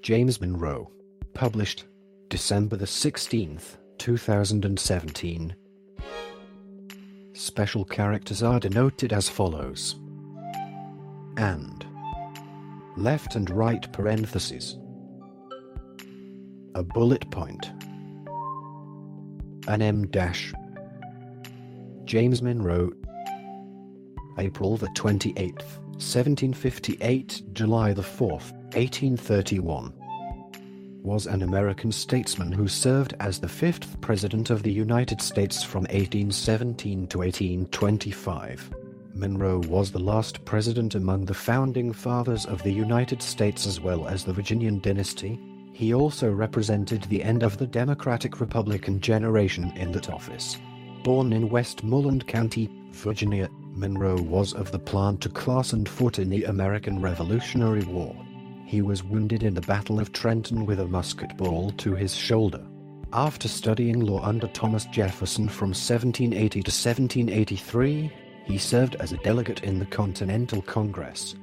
James Monroe. Published December the 16th, 2017. Special characters are denoted as follows: and, left and right parentheses, a bullet point, an M dash. James Monroe. April the 28th, 1758, July the 4th, 1831. Was an American statesman who served as the 5th President of the United States from 1817 to 1825. Monroe was the last president among the founding fathers of the United States as well as the Virginian dynasty. He also represented the end of the Democratic-Republican generation in that office. Born in Westmoreland County, Virginia, Monroe was of the planter class and fought in the American Revolutionary War. He was wounded in the Battle of Trenton with a musket ball to his shoulder. After studying law under Thomas Jefferson from 1780 to 1783, he served as a delegate in the Continental Congress.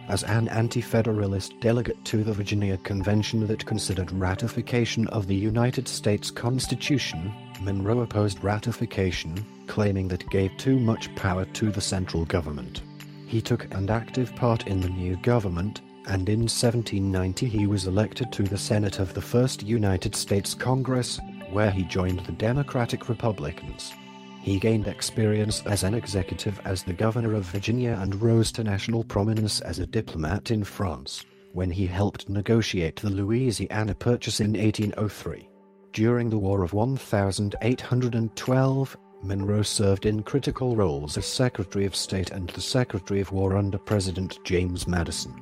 As an anti-federalist delegate to the Virginia Convention that considered ratification of the United States Constitution, Monroe opposed ratification, claiming that it gave too much power to the central government. He took an active part in the new government, and in 1790 he was elected to the Senate of the First United States Congress, where he joined the Democratic Republicans. He gained experience as an executive as the governor of Virginia and rose to national prominence as a diplomat in France, when he helped negotiate the Louisiana Purchase in 1803. During the War of 1812, Monroe served in critical roles as Secretary of State and the Secretary of War under President James Madison.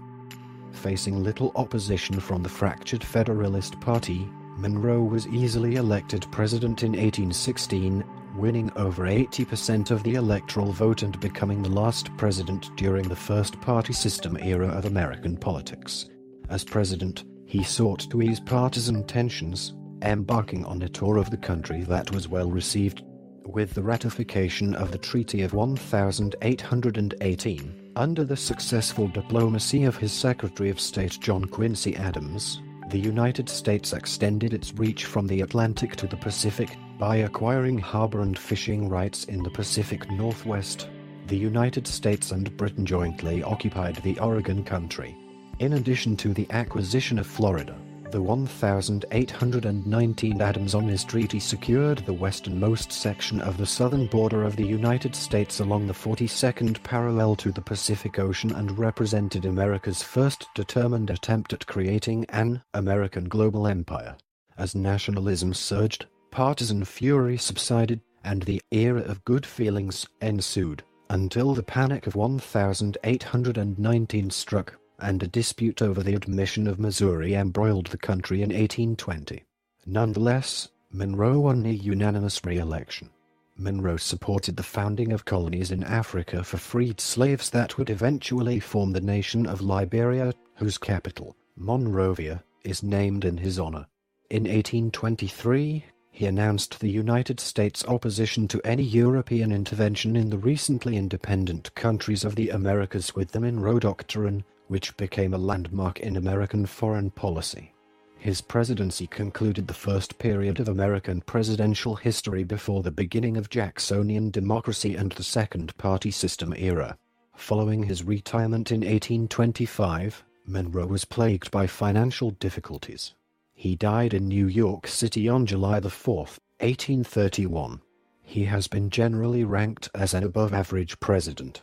Facing little opposition from the fractured Federalist Party, Monroe was easily elected president in 1816, winning over 80% of the electoral vote and becoming the last president during the first party system era of American politics. As president, he sought to ease partisan tensions, embarking on a tour of the country that was well received. With the ratification of the Treaty of 1818, under the successful diplomacy of his Secretary of State John Quincy Adams, the United States extended its reach from the Atlantic to the Pacific by acquiring harbor and fishing rights in the Pacific Northwest. The United States and Britain jointly occupied the Oregon Country. In addition to the acquisition of Florida, the 1819 Adams on his treaty secured the westernmost section of the southern border of the United States along the 42nd parallel to the Pacific Ocean and represented America's first determined attempt at creating an American global empire. As nationalism surged, partisan fury subsided, and the era of good feelings ensued, until the Panic of 1819 struck, and a dispute over the admission of Missouri embroiled the country in 1820. Nonetheless, Monroe won a unanimous re-election. Monroe supported the founding of colonies in Africa for freed slaves that would eventually form the nation of Liberia, whose capital, Monrovia, is named in his honor. In 1823, he announced the United States' opposition to any European intervention in the recently independent countries of the Americas with the Monroe Doctrine, which became a landmark in American foreign policy. His presidency concluded the first period of American presidential history before the beginning of Jacksonian democracy and the second party system era. Following his retirement in 1825, Monroe was plagued by financial difficulties. He died in New York City on July 4, 1831. He has been generally ranked as an above-average president.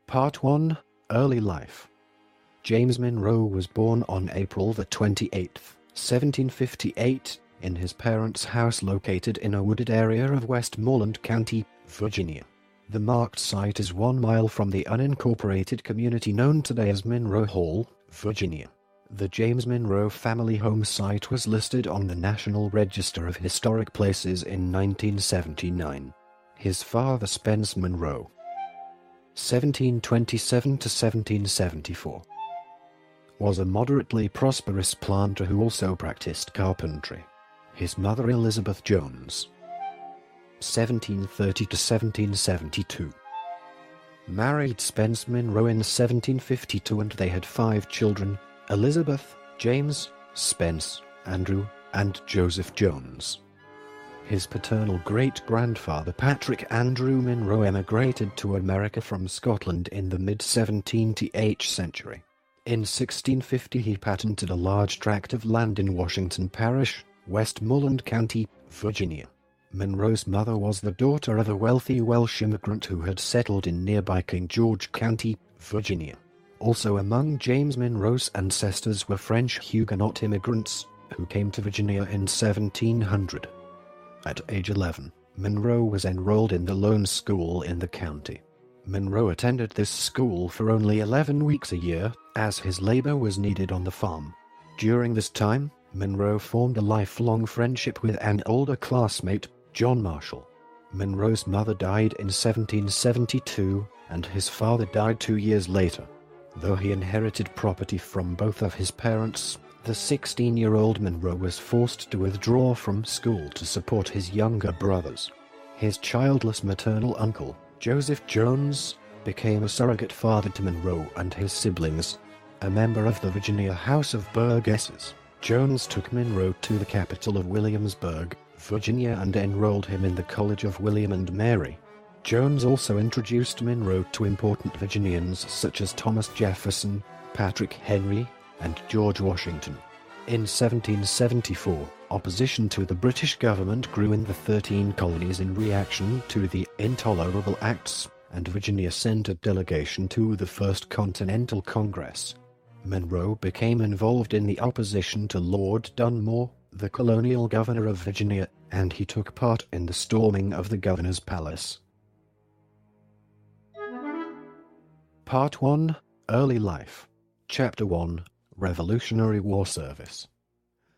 Part 1. Early life. James Monroe was born on April 28, 1758, in his parents' house located in a wooded area of Westmoreland County, Virginia. The marked site is 1 mile from the unincorporated community known today as Monroe Hall, Virginia. The James Monroe family home site was listed on the National Register of Historic Places in 1979. His father, Spence Monroe, 1727 to 1774, was a moderately prosperous planter who also practiced carpentry. His mother, Elizabeth Jones, 1730 to 1772, married Spence Monroe in 1752 and they had 5 children: Elizabeth, James, Spence, Andrew, and Joseph Jones. His paternal great-grandfather Patrick Andrew Monroe emigrated to America from Scotland in the mid-17th century. In 1650 he patented a large tract of land in Washington Parish, Westmoreland County, Virginia. Monroe's mother was the daughter of a wealthy Welsh immigrant who had settled in nearby King George County, Virginia. Also among James Monroe's ancestors were French Huguenot immigrants, who came to Virginia in 1700. At age 11, Monroe was enrolled in the lone school in the county. Monroe attended this school for only 11 weeks a year, as his labor was needed on the farm. During this time, Monroe formed a lifelong friendship with an older classmate, John Marshall. Monroe's mother died in 1772, and his father died 2 years later. Though he inherited property from both of his parents, the 16-year-old Monroe was forced to withdraw from school to support his younger brothers. His childless maternal uncle, Joseph Jones, became a surrogate father to Monroe and his siblings. A member of the Virginia House of Burgesses, Jones took Monroe to the capital of Williamsburg, Virginia, and enrolled him in the College of William and Mary. Jones also introduced Monroe to important Virginians such as Thomas Jefferson, Patrick Henry, and George Washington. In 1774, opposition to the British government grew in the 13 colonies in reaction to the Intolerable Acts, and Virginia sent a delegation to the First Continental Congress. Monroe became involved in the opposition to Lord Dunmore, the colonial governor of Virginia, and he took part in the storming of the governor's palace. Part 1. Early Life. Chapter 1. Revolutionary War Service.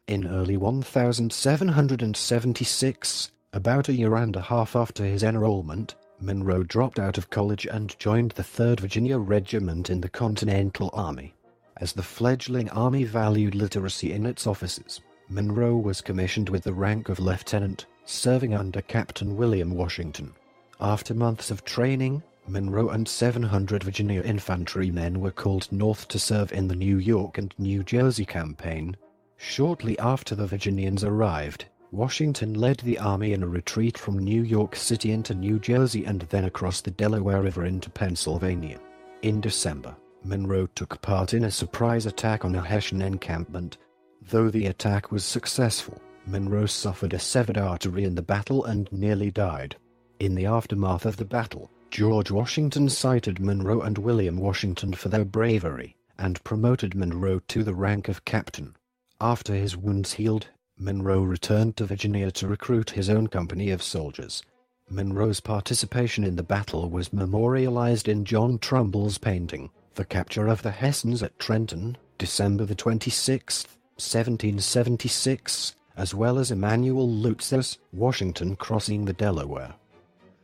In early 1776, about a year and a half after his enrollment, Monroe dropped out of college and joined the 3rd Virginia Regiment in the Continental Army. As the fledgling army valued literacy in its officers, Monroe was commissioned with the rank of lieutenant, serving under Captain William Washington. After months of training, Monroe and 700 Virginia infantrymen were called north to serve in the New York and New Jersey campaign. Shortly after the Virginians arrived, Washington led the army in a retreat from New York City into New Jersey and then across the Delaware River into Pennsylvania. In December, Monroe took part in a surprise attack on a Hessian encampment. Though the attack was successful, Monroe suffered a severed artery in the battle and nearly died. In the aftermath of the battle, George Washington cited Monroe and William Washington for their bravery, and promoted Monroe to the rank of captain. After his wounds healed, Monroe returned to Virginia to recruit his own company of soldiers. Monroe's participation in the battle was memorialized in John Trumbull's painting, The Capture of the Hessians at Trenton, December 26, 1776, as well as Emanuel Lutz's Washington Crossing the Delaware.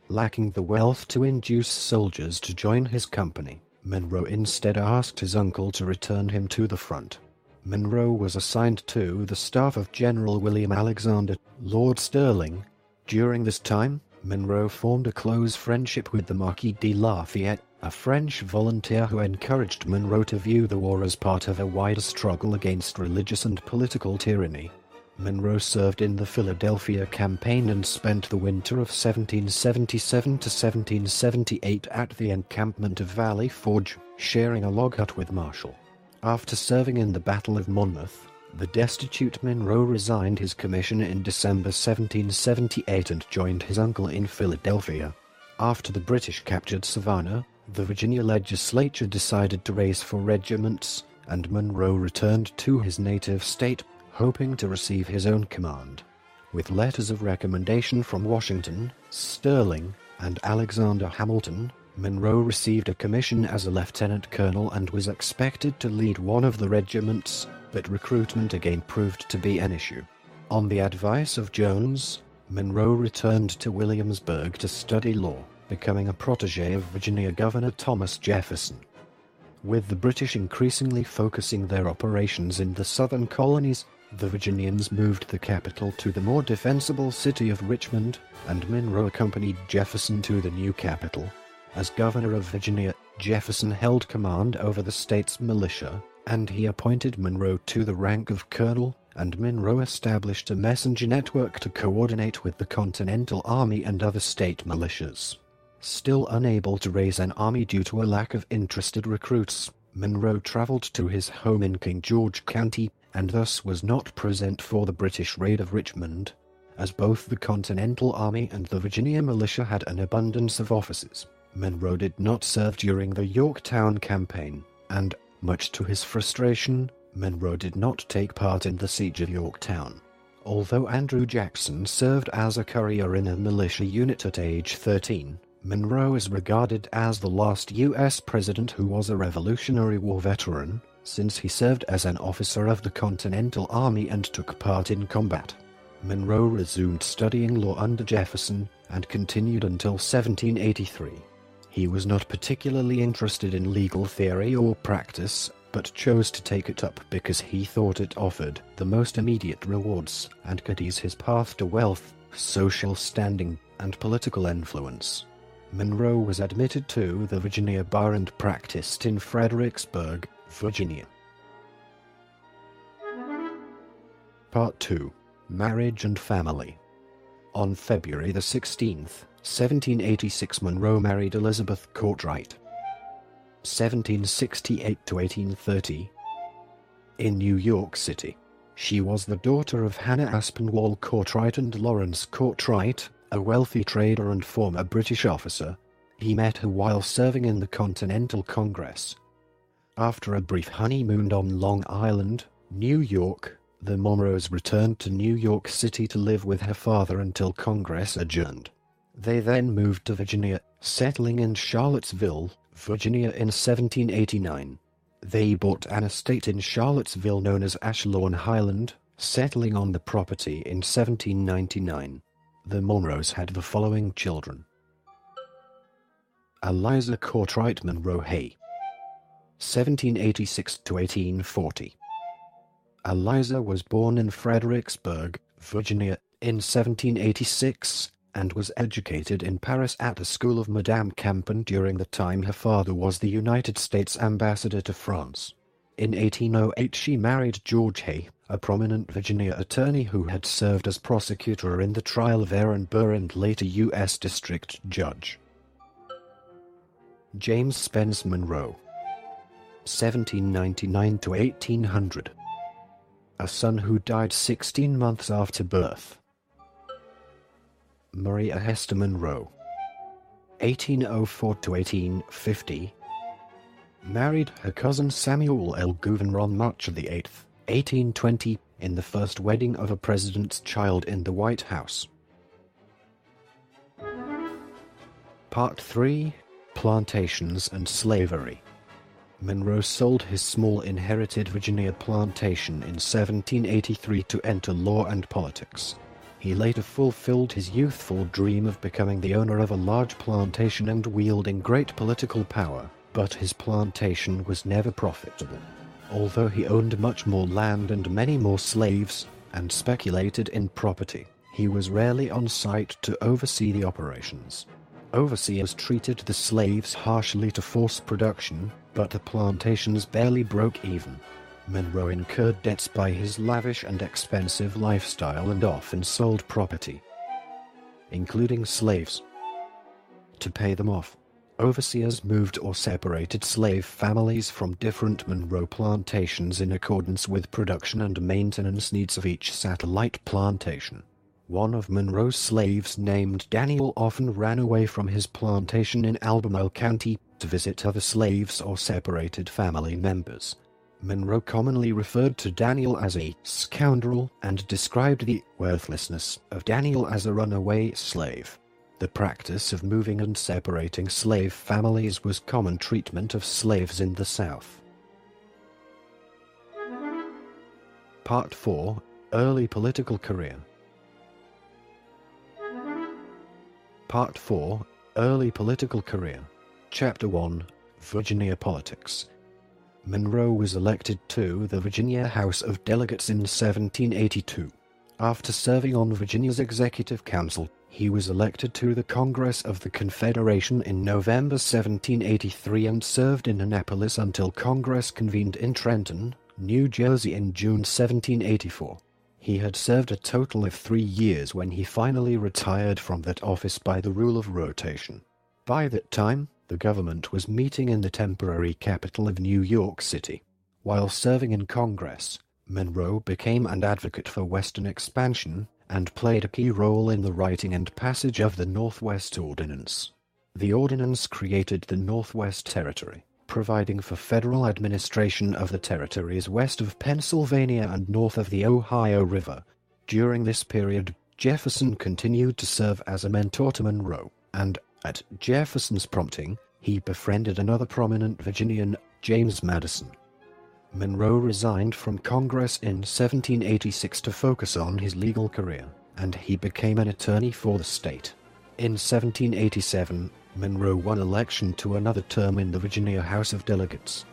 Lacking the wealth to induce soldiers to join his company, Monroe instead asked his uncle to return him to the front. Monroe was assigned to the staff of General William Alexander, Lord Stirling. During this time, Monroe formed a close friendship with the Marquis de Lafayette, a French volunteer who encouraged Monroe to view the war as part of a wider struggle against religious and political tyranny. Monroe served in the Philadelphia campaign and spent the winter of 1777 to 1778 at the encampment of Valley Forge, sharing a log hut with Marshall. After serving in the Battle of Monmouth, the destitute Monroe resigned his commission in December 1778 and joined his uncle in Philadelphia. After the British captured Savannah, the Virginia legislature decided to raise 4 regiments, and Monroe returned to his native state, hoping to receive his own command. With letters of recommendation from Washington, Stirling, and Alexander Hamilton, Monroe received a commission as a lieutenant colonel and was expected to lead one of the regiments, but recruitment again proved to be an issue. On the advice of Jones, Monroe returned to Williamsburg to study law, becoming a protege of Virginia Governor Thomas Jefferson. With the British increasingly focusing their operations in the southern colonies, the Virginians moved the capital to the more defensible city of Richmond, and Monroe accompanied Jefferson to the new capital. As governor of Virginia, Jefferson held command over the state's militia, and he appointed Monroe to the rank of colonel, and Monroe established a messenger network to coordinate with the Continental Army and other state militias. Still unable to raise an army due to a lack of interested recruits, Monroe traveled to his home in King George County, and thus was not present for the British raid of Richmond, as both the Continental Army and the Virginia militia had an abundance of officers. Monroe did not serve during the Yorktown campaign, and, much to his frustration, Monroe did not take part in the siege of Yorktown. Although Andrew Jackson served as a courier in a militia unit at age 13, Monroe is regarded as the last U.S. president who was a Revolutionary War veteran, since he served as an officer of the Continental Army and took part in combat. Monroe resumed studying law under Jefferson, and continued until 1783. He was not particularly interested in legal theory or practice, but chose to take it up because he thought it offered the most immediate rewards and could ease his path to wealth, social standing, and political influence. Monroe was admitted to the Virginia bar and practiced in Fredericksburg, Virginia. Part 2. Marriage and Family. On February the 16th, 1786, Monroe married Elizabeth Cartwright, 1768–1830, in New York City. She was the daughter of Hannah Aspinwall Cartwright and Lawrence Cartwright, a wealthy trader and former British officer. He met her while serving in the Continental Congress. After a brief honeymoon on Long Island, New York, the Monroes returned to New York City to live with her father until Congress adjourned. They then moved to Virginia, settling in Charlottesville, Virginia in 1789. They bought an estate in Charlottesville known as Ashlawn Highland, settling on the property in 1799. The Monroes had the following children: Eliza Cartwright Monroe Hay, 1786–1840. Eliza was born in Fredericksburg, Virginia, in 1786, and was educated in Paris at a school of Madame Campan during the time her father was the United States ambassador to France. In 1808 she married George Hay, a prominent Virginia attorney who had served as prosecutor in the trial of Aaron Burr and later U.S. District Judge. James Spence Monroe, 1799–1800. A son who died 16 months after birth. Maria Hester Monroe, 1804–1850, married her cousin Samuel L. Gouverneur on March the 8th, 1820, in the first wedding of a president's child in the White House. Part 3. Plantations and Slavery. Monroe sold his small inherited Virginia plantation in 1783 to enter law and politics. He later fulfilled his youthful dream of becoming the owner of a large plantation and wielding great political power, but his plantation was never profitable. Although he owned much more land and many more slaves, and speculated in property, he was rarely on site to oversee the operations. Overseers treated the slaves harshly to force production, but the plantations barely broke even. Monroe incurred debts by his lavish and expensive lifestyle and often sold property, including slaves, to pay them off. Overseers moved or separated slave families from different Monroe plantations in accordance with production and maintenance needs of each satellite plantation. One of Monroe's slaves named Daniel often ran away from his plantation in Albemarle County to visit other slaves or separated family members. Monroe commonly referred to Daniel as a scoundrel and described the worthlessness of Daniel as a runaway slave. The practice of moving and separating slave families was common treatment of slaves in the South. Part 4. Early Political Career. Part 4. Early Political Career. Chapter 1. Virginia Politics. Monroe was elected to the Virginia House of Delegates in 1782. After serving on Virginia's Executive Council, He was elected to the Congress of the Confederation in November 1783 and served in Annapolis until Congress convened in Trenton, New Jersey in June 1784. He had served a total of 3 years when he finally retired from that office by the rule of rotation. By that time, the government was meeting in the temporary capital of New York City. While serving in Congress, Monroe became an advocate for Western expansion and played a key role in the writing and passage of the Northwest Ordinance. The ordinance created the Northwest Territory, providing for federal administration of the territories west of Pennsylvania and north of the Ohio River. During this period, Jefferson continued to serve as a mentor to Monroe, and, at Jefferson's prompting, he befriended another prominent Virginian, James Madison. Monroe resigned from Congress in 1786 to focus on his legal career, and he became an attorney for the state. In 1787, Monroe won election to another term in the Virginia House of Delegates.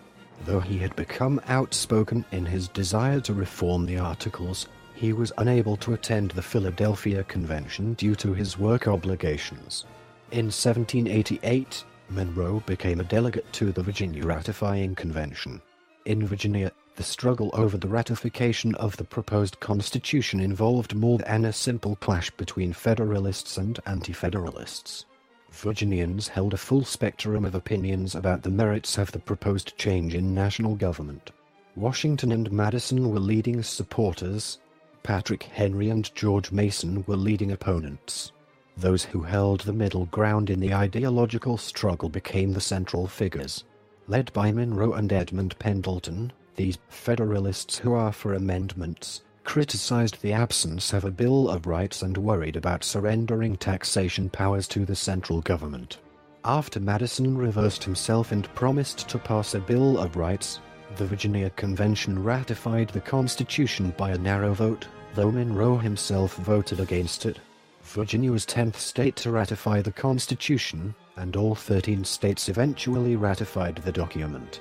Though he had become outspoken in his desire to reform the Articles, he was unable to attend the Philadelphia Convention due to his work obligations. In 1788, Monroe became a delegate to the Virginia Ratifying Convention. In Virginia, the struggle over the ratification of the proposed Constitution involved more than a simple clash between Federalists and Anti-Federalists. Virginians held a full spectrum of opinions about the merits of the proposed change in national government. Washington and Madison were leading supporters. Patrick Henry and George Mason were leading opponents. Those who held the middle ground in the ideological struggle became the central figures. Led by Monroe and Edmund Pendleton, these Federalists who are for amendments criticized the absence of a Bill of Rights and worried about surrendering taxation powers to the central government. After Madison reversed himself and promised to pass a Bill of Rights, the Virginia Convention ratified the Constitution by a narrow vote, though Monroe himself voted against it. Virginia was 10th state to ratify the Constitution, and all 13 states eventually ratified the document.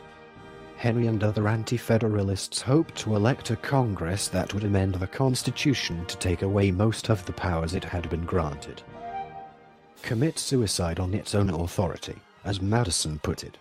Henry and other anti-federalists hoped to elect a Congress that would amend the Constitution to take away most of the powers it had been granted. Commit suicide on its own authority, as Madison put it.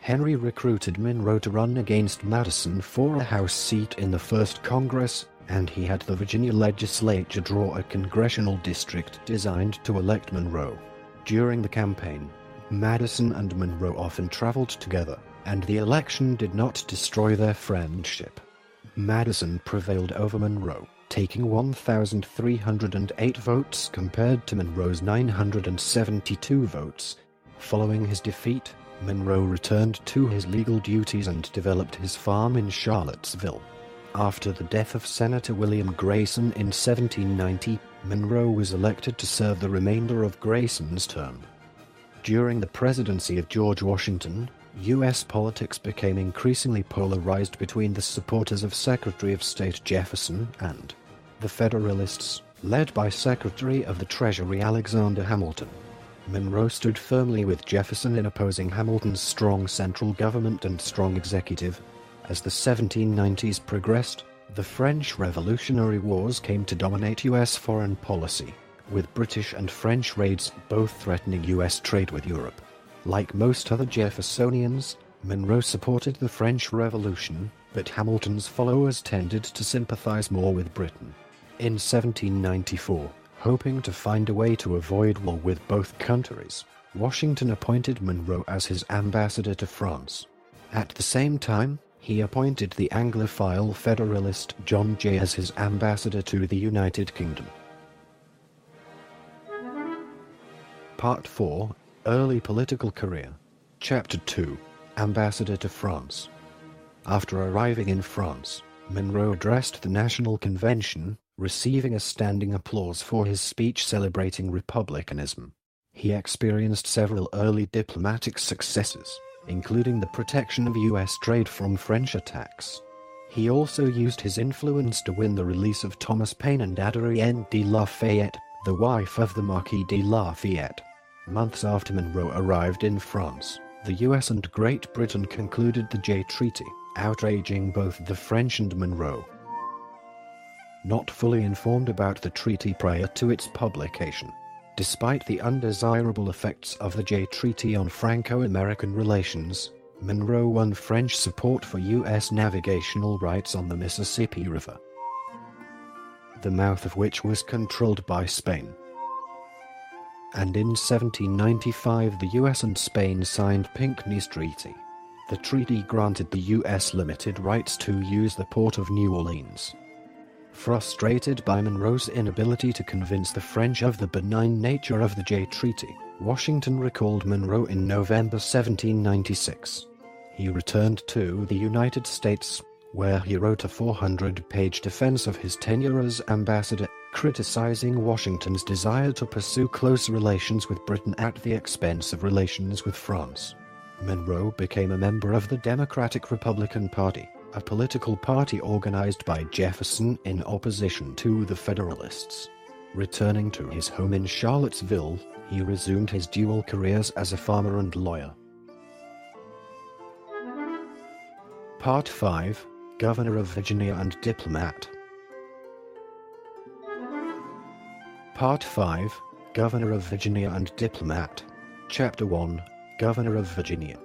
Henry recruited Monroe to run against Madison for a House seat in the first Congress, and he had the Virginia legislature draw a congressional district designed to elect Monroe. During the campaign, Madison and Monroe often traveled together, and the election did not destroy their friendship. Madison prevailed over Monroe, taking 1,308 votes compared to Monroe's 972 votes. Following his defeat, Monroe returned to his legal duties and developed his farm in Charlottesville. After the death of Senator William Grayson in 1790, Monroe was elected to serve the remainder of Grayson's term. During the presidency of George Washington, U.S. politics became increasingly polarized between the supporters of Secretary of State Jefferson and the Federalists, led by Secretary of the Treasury Alexander Hamilton. Monroe stood firmly with Jefferson in opposing Hamilton's strong central government and strong executive. As the 1790s progressed, the French Revolutionary Wars came to dominate U.S. foreign policy, with British and French raids both threatening U.S. trade with Europe. Like most other Jeffersonians, Monroe supported the French Revolution, but Hamilton's followers tended to sympathize more with Britain. In 1794, hoping to find a way to avoid war with both countries, Washington appointed Monroe as his ambassador to France. At the same time, he appointed the Anglophile Federalist John Jay as his ambassador to the United Kingdom. Part 4. Early Political Career. Chapter 2. Ambassador to France. After arriving in France, Monroe addressed the National Convention, receiving a standing applause for his speech celebrating republicanism. He experienced several early diplomatic successes, including the protection of U.S. trade from French attacks. He also used his influence to win the release of Thomas Paine and Adrienne de Lafayette, the wife of the Marquis de Lafayette. Months after Monroe arrived in France, the U.S. and Great Britain concluded the Jay Treaty, outraging both the French and Monroe. not fully informed about the treaty prior to its publication. Despite the undesirable effects of the Jay Treaty on Franco-American relations, Monroe won French support for U.S. navigational rights on the Mississippi River, the mouth of which was controlled by Spain. And in 1795 the U.S. and Spain signed Pinckney's Treaty. The treaty granted the U.S. limited rights to use the port of New Orleans. Frustrated by Monroe's inability to convince the French of the benign nature of the Jay Treaty, Washington recalled Monroe in November 1796. He returned to the United States, where he wrote a 400-page defense of his tenure as ambassador, criticizing Washington's desire to pursue close relations with Britain at the expense of relations with France. Monroe became a member of the Democratic Republican Party, a political party organized by Jefferson in opposition to the Federalists. Returning to his home in Charlottesville, he resumed his dual careers as a farmer and lawyer. Part 5. Governor of Virginia and Diplomat. Part 5. Governor of Virginia and Diplomat. Chapter 1. Governor of Virginia.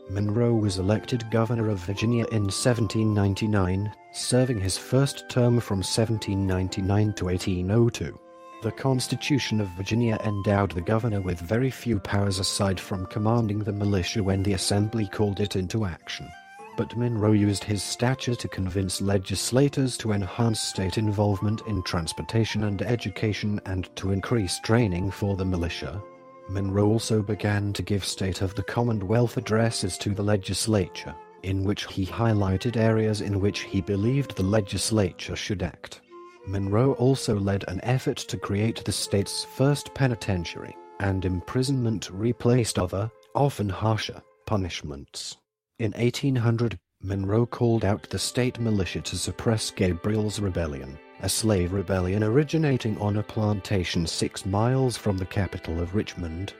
Monroe was elected governor of Virginia in 1799, serving his first term from 1799 to 1802. The Constitution of Virginia endowed the governor with very few powers aside from commanding the militia when the Assembly called it into action. But Monroe used his stature to convince legislators to enhance state involvement in transportation and education and to increase training for the militia. Monroe also began to give State of the Commonwealth addresses to the legislature, in which he highlighted areas in which he believed the legislature should act. Monroe also led an effort to create the state's first penitentiary, and imprisonment replaced other, often harsher, punishments. In 1800, Monroe called out the state militia to suppress Gabriel's Rebellion, a slave rebellion originating on a plantation 6 miles from the capital of Richmond.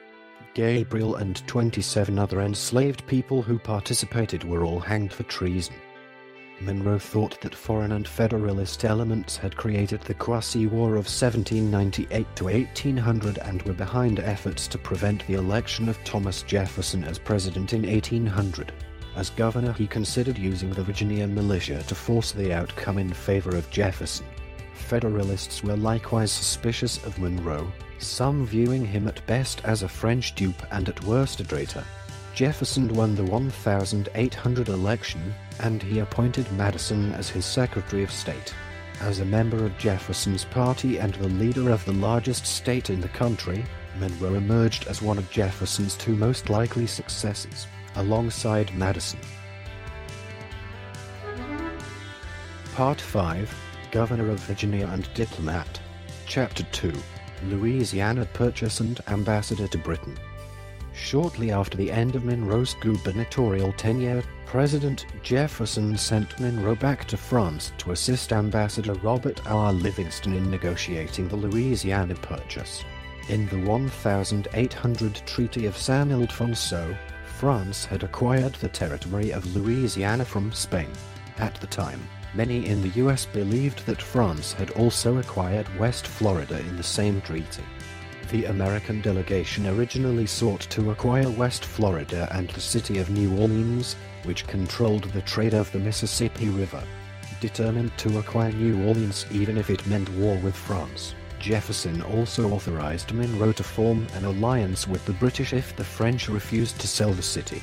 Gabriel and 27 other enslaved people who participated were all hanged for treason. Monroe thought that foreign and Federalist elements had created the quasi-war of 1798 to 1800 and were behind efforts to prevent the election of Thomas Jefferson as president in 1800. As governor, he considered using the Virginia militia to force the outcome in favor of Jefferson. Federalists were likewise suspicious of Monroe, some viewing him at best as a French dupe and at worst a traitor. Jefferson won the 1800 election, and he appointed Madison as his Secretary of State. As a member of Jefferson's party and the leader of the largest state in the country, Monroe emerged as one of Jefferson's 2 most likely successors, alongside Madison. Part 5. Governor of Virginia and Diplomat. Chapter 2. Louisiana Purchase and Ambassador to Britain. Shortly after the end of Monroe's gubernatorial tenure, President Jefferson sent Monroe back to France to assist Ambassador Robert R. Livingston in negotiating the Louisiana Purchase. In the 1800 Treaty of San Ildefonso, France had acquired the territory of Louisiana from Spain. At the time, many in the U.S. believed that France had also acquired West Florida in the same treaty. The American delegation originally sought to acquire West Florida and the city of New Orleans, which controlled the trade of the Mississippi River. Determined to acquire New Orleans even if it meant war with France, Jefferson also authorized Monroe to form an alliance with the British if the French refused to sell the city.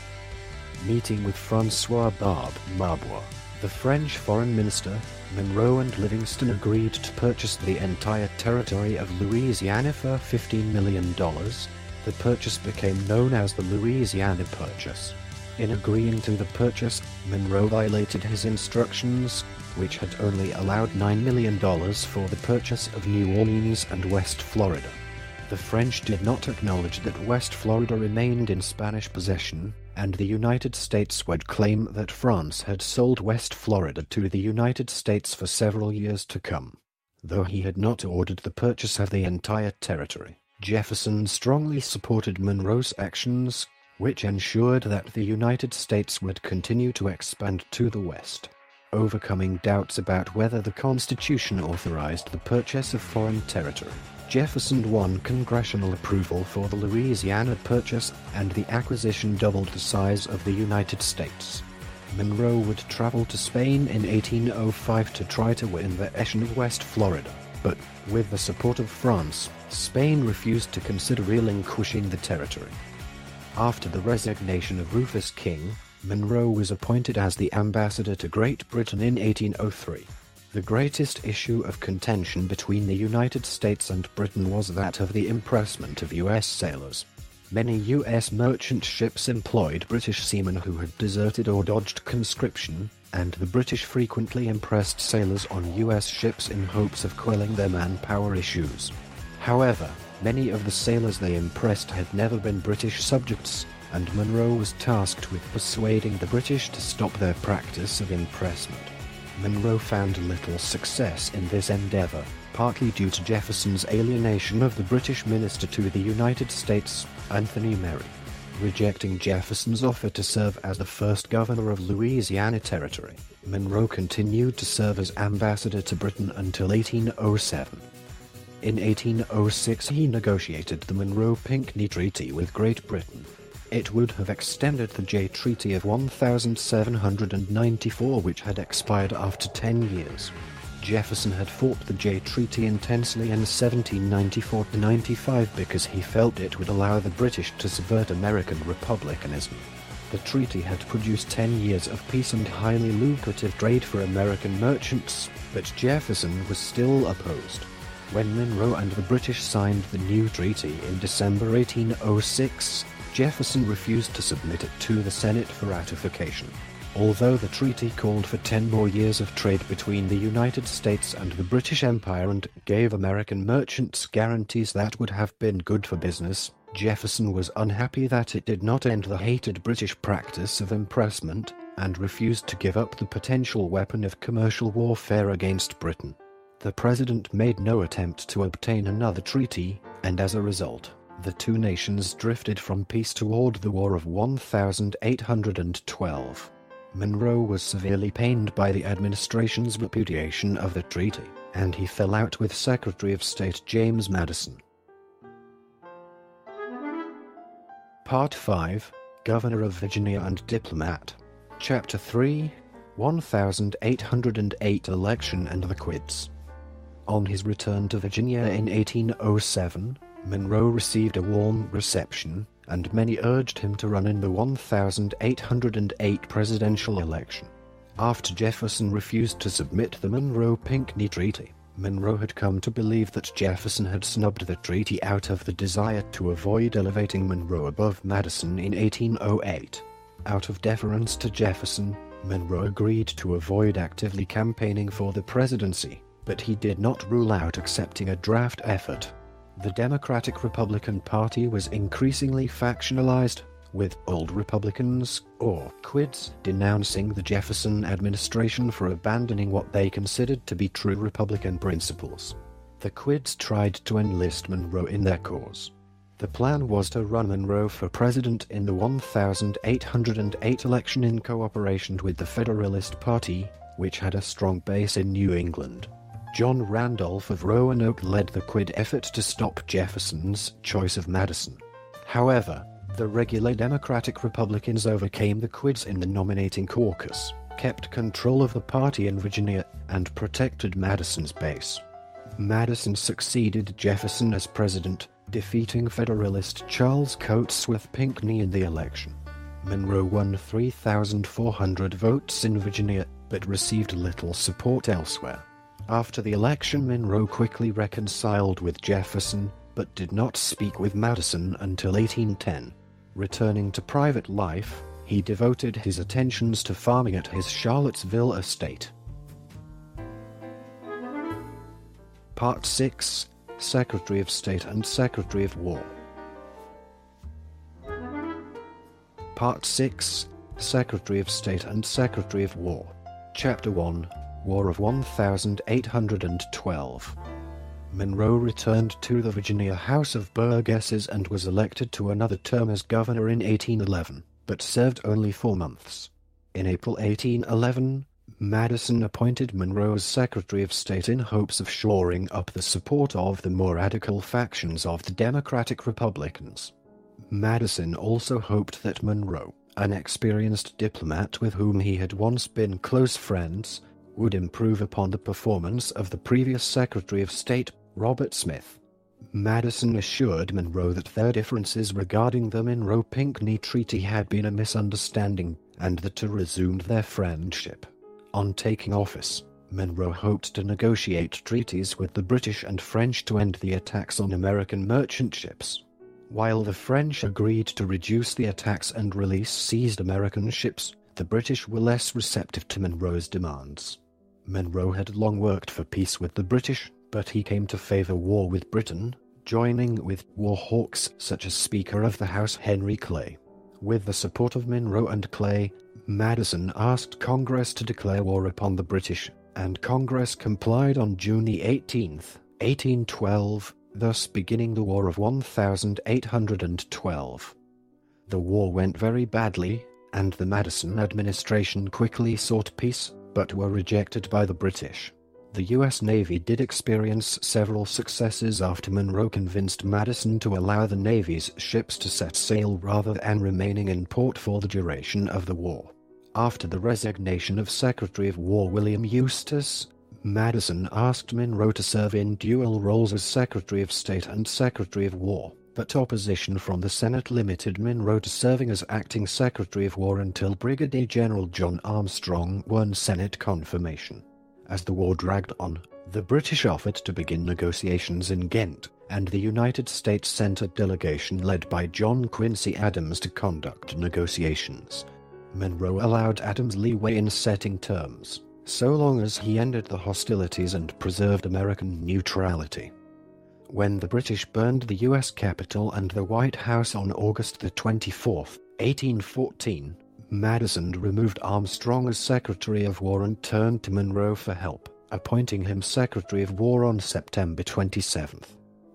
Meeting with François Barbe Marbois, the French foreign minister, Monroe and Livingston agreed to purchase the entire territory of Louisiana for $15 million. The purchase became known as the Louisiana Purchase. In agreeing to the purchase, Monroe violated his instructions, which had only allowed $9 million for the purchase of New Orleans and West Florida. The French did not acknowledge that West Florida remained in Spanish possession, and the United States would claim that France had sold West Florida to the United States for several years to come. Though he had not ordered the purchase of the entire territory, Jefferson strongly supported Monroe's actions, which ensured that the United States would continue to expand to the west. overcoming doubts about whether the Constitution authorized the purchase of foreign territory. Jefferson won congressional approval for the Louisiana Purchase, and the acquisition doubled the size of the United States. Monroe would travel to Spain in 1805 to try to win the cession of West Florida, but, with the support of France, Spain refused to consider relinquishing the territory. After the resignation of Rufus King, Monroe was appointed as the ambassador to Great Britain in 1803. The greatest issue of contention between the United States and Britain was that of the impressment of U.S. sailors. Many U.S. merchant ships employed British seamen who had deserted or dodged conscription, and the British frequently impressed sailors on U.S. ships in hopes of quelling their manpower issues. However, many of the sailors they impressed had never been British subjects, and Monroe was tasked with persuading the British to stop their practice of impressment. Monroe found little success in this endeavor, partly due to Jefferson's alienation of the British minister to the United States, Anthony Merry. Rejecting Jefferson's offer to serve as the first governor of Louisiana Territory, Monroe continued to serve as ambassador to Britain until 1807. In 1806 he negotiated the Monroe-Pinckney Treaty with Great Britain. It would have extended the Jay Treaty of 1794, which had expired after 10 years. Jefferson had fought the Jay Treaty intensely in 1794-95 because he felt it would allow the British to subvert American republicanism. The treaty had produced 10 years of peace and highly lucrative trade for American merchants, but Jefferson was still opposed. When Monroe and the British signed the new treaty in December 1806, Jefferson refused to submit it to the Senate for ratification. Although the treaty called for 10 more years of trade between the United States and the British Empire and gave American merchants guarantees that would have been good for business, Jefferson was unhappy that it did not end the hated British practice of impressment, and refused to give up the potential weapon of commercial warfare against Britain. The president made no attempt to obtain another treaty, and as a result, the two nations drifted from peace toward the War of 1812. Monroe was severely pained by the administration's repudiation of the treaty, and he fell out with Secretary of State James Madison. Part 5, Governor of Virginia and Diplomat. Chapter 3, 1808 Election and the Quids. On his return to Virginia in 1807, Monroe received a warm reception, and many urged him to run in the 1808 presidential election. After Jefferson refused to submit the Monroe-Pinckney Treaty, Monroe had come to believe that Jefferson had snubbed the treaty out of the desire to avoid elevating Monroe above Madison in 1808. Out of deference to Jefferson, Monroe agreed to avoid actively campaigning for the presidency, but he did not rule out accepting a draft effort. The Democratic-Republican Party was increasingly factionalized, with old Republicans, or Quids, denouncing the Jefferson administration for abandoning what they considered to be true Republican principles. The Quids tried to enlist Monroe in their cause. The plan was to run Monroe for president in the 1808 election in cooperation with the Federalist Party, which had a strong base in New England. John Randolph of Roanoke led the Quid effort to stop Jefferson's choice of Madison. However, the regular Democratic Republicans overcame the Quids in the nominating caucus, kept control of the party in Virginia, and protected Madison's base. Madison succeeded Jefferson as president, defeating Federalist Charles Cotesworth Pinckney in the election. Monroe won 3,400 votes in Virginia, but received little support elsewhere. After the election, Monroe quickly reconciled with Jefferson, but did not speak with Madison until 1810. Returning to private life, he devoted his attentions to farming at his Charlottesville estate. Part 6, Secretary of State and Secretary of War. Part 6, Secretary of State and Secretary of War. Chapter 1, War of 1812. Monroe returned to the Virginia House of Burgesses and was elected to another term as governor in 1811, but served only 4 months. In April 1811, Madison appointed Monroe as Secretary of State in hopes of shoring up the support of the more radical factions of the Democratic Republicans. Madison also hoped that Monroe, an experienced diplomat with whom he had once been close friends, would improve upon the performance of the previous Secretary of State, Robert Smith. Madison assured Monroe that their differences regarding the Monroe-Pinckney Treaty had been a misunderstanding, and the two resumed their friendship. On taking office, Monroe hoped to negotiate treaties with the British and French to end the attacks on American merchant ships. While the French agreed to reduce the attacks and release seized American ships, the British were less receptive to Monroe's demands. Monroe had long worked for peace with the British, but he came to favor war with Britain, joining with war hawks such as Speaker of the House Henry Clay. With the support of Monroe and Clay, Madison asked Congress to declare war upon the British, and Congress complied on June 18, 1812, thus beginning the War of 1812. The war went very badly, and the Madison administration quickly sought peace, but were rejected by the British. The U.S. Navy did experience several successes after Monroe convinced Madison to allow the Navy's ships to set sail rather than remaining in port for the duration of the war. After the resignation of Secretary of War William Eustis, Madison asked Monroe to serve in dual roles as Secretary of State and Secretary of War, but opposition from the Senate limited Monroe to serving as acting Secretary of War until Brigadier General John Armstrong won Senate confirmation. As the war dragged on, the British offered to begin negotiations in Ghent, and the United States sent a delegation led by John Quincy Adams to conduct negotiations. Monroe allowed Adams leeway in setting terms, so long as he ended the hostilities and preserved American neutrality. When the British burned the U.S. Capitol and the White House on August 24, 1814, Madison removed Armstrong as Secretary of War and turned to Monroe for help, appointing him Secretary of War on September 27.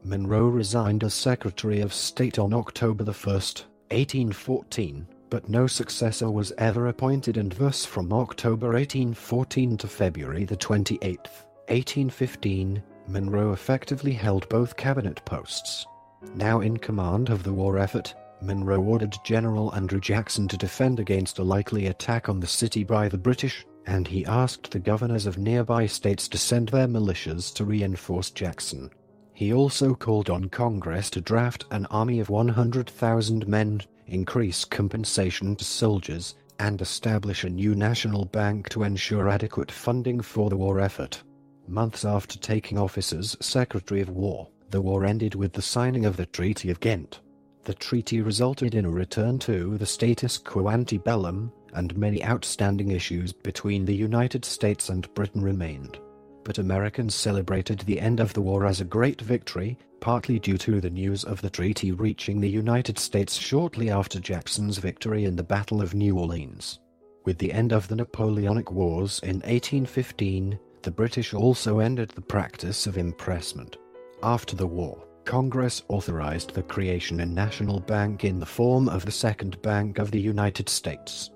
Monroe resigned as Secretary of State on October 1, 1814, but no successor was ever appointed, and thus from October 1814 to February 28, 1815, Monroe effectively held both cabinet posts. Now in command of the war effort, Monroe ordered General Andrew Jackson to defend against a likely attack on the city by the British, and he asked the governors of nearby states to send their militias to reinforce Jackson. He also called on Congress to draft an army of 100,000 men, increase compensation to soldiers, and establish a new national bank to ensure adequate funding for the war effort. Months after taking office as Secretary of War, the war ended with the signing of the Treaty of Ghent. The treaty resulted in a return to the status quo ante bellum, and many outstanding issues between the United States and Britain remained. But Americans celebrated the end of the war as a great victory, partly due to the news of the treaty reaching the United States shortly after Jackson's victory in the Battle of New Orleans. With the end of the Napoleonic Wars in 1815, the British also ended the practice of impressment. After the war, Congress authorized the creation of a national bank in the form of the Second Bank of the United States.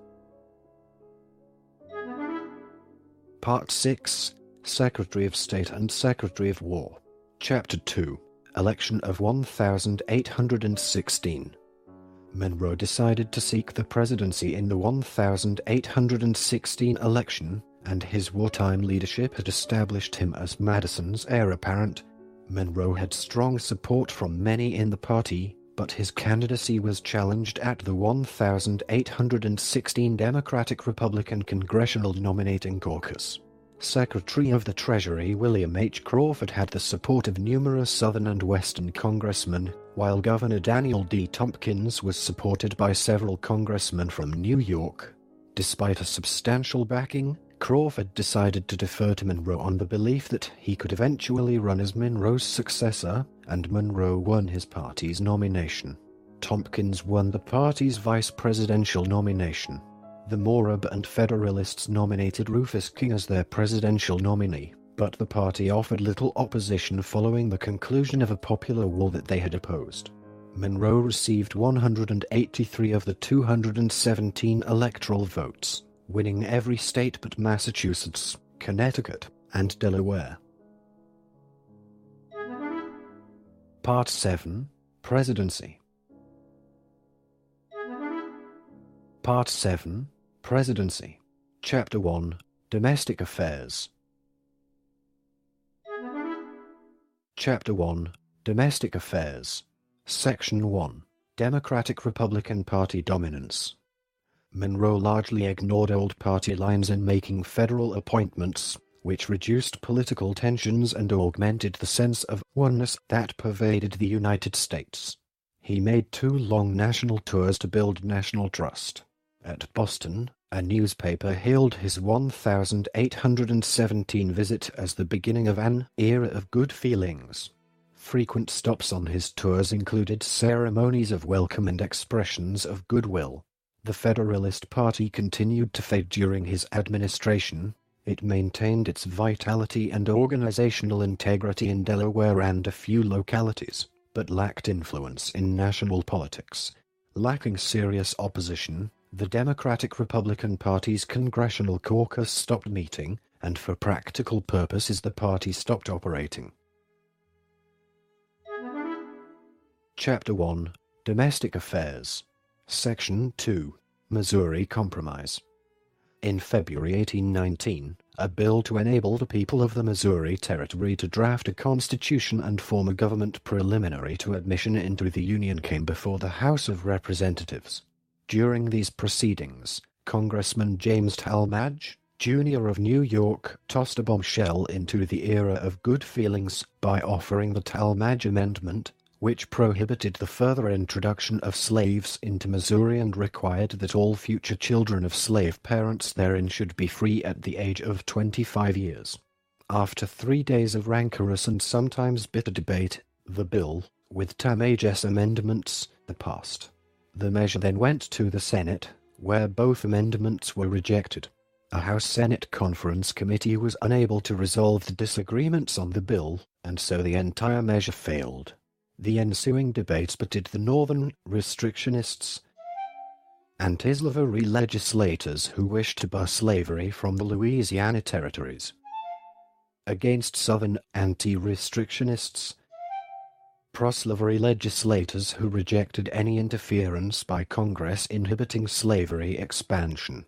Part 6. Secretary of State and Secretary of War. Chapter 2. Election of 1816. Monroe decided to seek the presidency in the 1816 election, and his wartime leadership had established him as Madison's heir apparent. Monroe had strong support from many in the party, but his candidacy was challenged at the 1816 Democratic-Republican Congressional Nominating Caucus. Secretary of the Treasury William H. Crawford had the support of numerous Southern and Western congressmen, while Governor Daniel D. Tompkins was supported by several congressmen from New York. Despite a substantial backing, Crawford decided to defer to Monroe on the belief that he could eventually run as Monroe's successor, and Monroe won his party's nomination. Tompkins won the party's vice presidential nomination. The Morab and Federalists nominated Rufus King as their presidential nominee, but the party offered little opposition following the conclusion of a popular war that they had opposed. Monroe received 183 of the 217 electoral votes. winning every state but Massachusetts, Connecticut, and Delaware. Part 7, Presidency. Part 7, Presidency. Chapter 1, Domestic Affairs. Chapter 1, Domestic Affairs. Section 1, Democratic-Republican Party Dominance. Monroe largely ignored old party lines in making federal appointments, which reduced political tensions and augmented the sense of oneness that pervaded the United States. He made 2 long national tours to build national trust. At Boston, a newspaper hailed his 1817 visit as the beginning of an era of good feelings. Frequent stops on his tours included ceremonies of welcome and expressions of goodwill. The Federalist Party continued to fade during his administration. It maintained its vitality and organizational integrity in Delaware and a few localities, but lacked influence in national politics. Lacking serious opposition, the Democratic-Republican Party's Congressional Caucus stopped meeting, and for practical purposes the party stopped operating. Chapter 1, Domestic Affairs. Section 2, Missouri Compromise. In February 1819, a bill to enable the people of the Missouri Territory to draft a constitution and form a government preliminary to admission into the Union came before the House of Representatives. During these proceedings, Congressman James Talmadge, Jr. of New York, tossed a bombshell into the era of good feelings by offering the Talmadge Amendment, which prohibited the further introduction of slaves into Missouri and required that all future children of slave parents therein should be free at the age of 25 years. After 3 days of rancorous and sometimes bitter debate, the bill, with Talmadge's amendments, passed. The measure then went to the Senate, where both amendments were rejected. A House-Senate Conference Committee was unable to resolve the disagreements on the bill, and so the entire measure failed. The ensuing debates pitted the Northern restrictionists and anti-slavery legislators who wished to bar slavery from the Louisiana territories against Southern anti-restrictionists, pro-slavery legislators who rejected any interference by Congress inhibiting slavery expansion.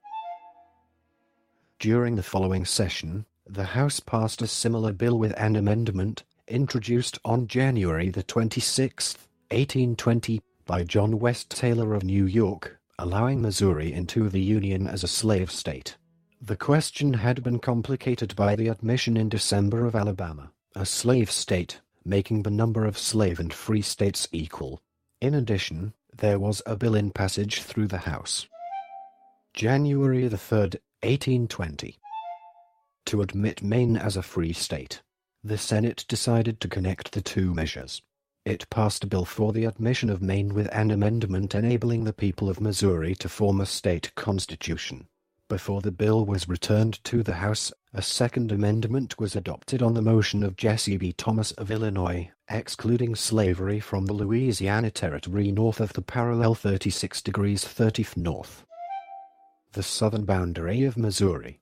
During the following session, the House passed a similar bill with an amendment introduced on January 26, 1820, by John West Taylor of New York, allowing Missouri into the Union as a slave state. The question had been complicated by the admission in December of Alabama, a slave state, making the number of slave and free states equal. In addition, there was a bill in passage through the House. January 3, 1820, to admit Maine as a free state. The Senate decided to connect the 2 measures. It passed a bill for the admission of Maine with an amendment enabling the people of Missouri to form a state constitution. Before the bill was returned to the House, a second amendment was adopted on the motion of Jesse B. Thomas of Illinois, excluding slavery from the Louisiana Territory north of the parallel 36 degrees 30' north, the southern boundary of Missouri,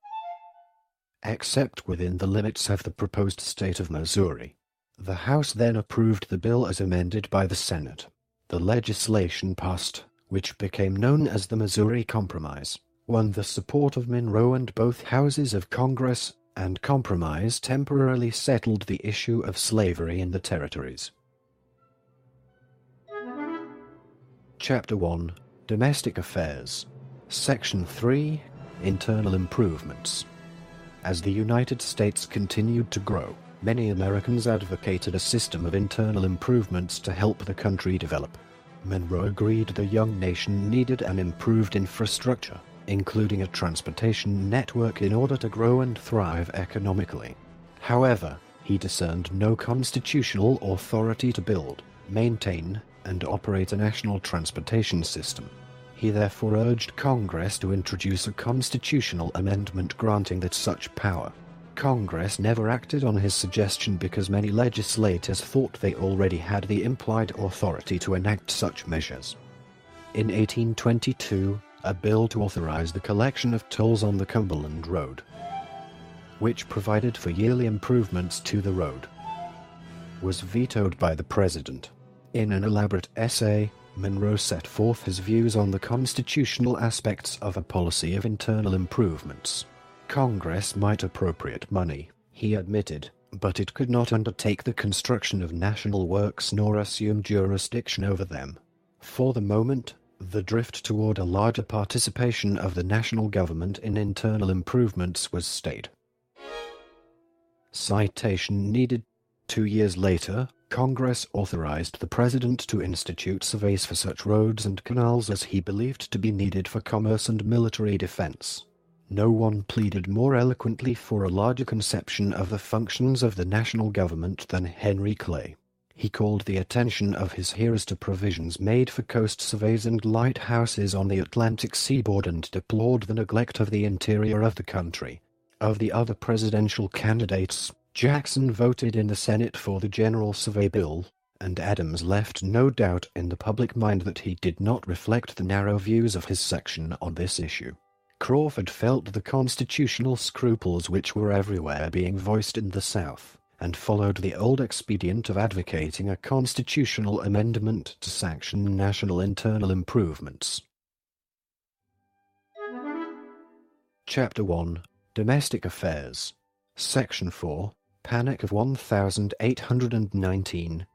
except within the limits of the proposed state of Missouri. The House then approved the bill as amended by the Senate. The legislation passed, which became known as the Missouri Compromise, won the support of Monroe and both houses of Congress, and compromise temporarily settled the issue of slavery in the territories. Chapter 1, Domestic Affairs. Section 3, Internal Improvements. As the United States continued to grow, many Americans advocated a system of internal improvements to help the country develop. Monroe agreed the young nation needed an improved infrastructure, including a transportation network in order to grow and thrive economically. However, he discerned no constitutional authority to build, maintain, and operate a national transportation system. He therefore urged Congress to introduce a constitutional amendment granting that such power. Congress never acted on his suggestion because many legislators thought they already had the implied authority to enact such measures. In 1822, a bill to authorize the collection of tolls on the Cumberland Road, which provided for yearly improvements to the road, was vetoed by the president. In an elaborate essay, Monroe set forth his views on the constitutional aspects of a policy of internal improvements. Congress might appropriate money, he admitted, but it could not undertake the construction of national works nor assume jurisdiction over them. For the moment, the drift toward a larger participation of the national government in internal improvements was stayed. Citation needed. 2 years later, Congress authorized the president to institute surveys for such roads and canals as he believed to be needed for commerce and military defense. No one pleaded more eloquently for a larger conception of the functions of the national government than Henry Clay. He called the attention of his hearers to provisions made for coast surveys and lighthouses on the Atlantic seaboard and deplored the neglect of the interior of the country. Of the other presidential candidates, Jackson voted in the Senate for the General Survey Bill, and Adams left no doubt in the public mind that he did not reflect the narrow views of his section on this issue. Crawford felt the constitutional scruples which were everywhere being voiced in the South, and followed the old expedient of advocating a constitutional amendment to sanction national internal improvements. Chapter 1. Domestic Affairs. Section 4. Panic of 1819.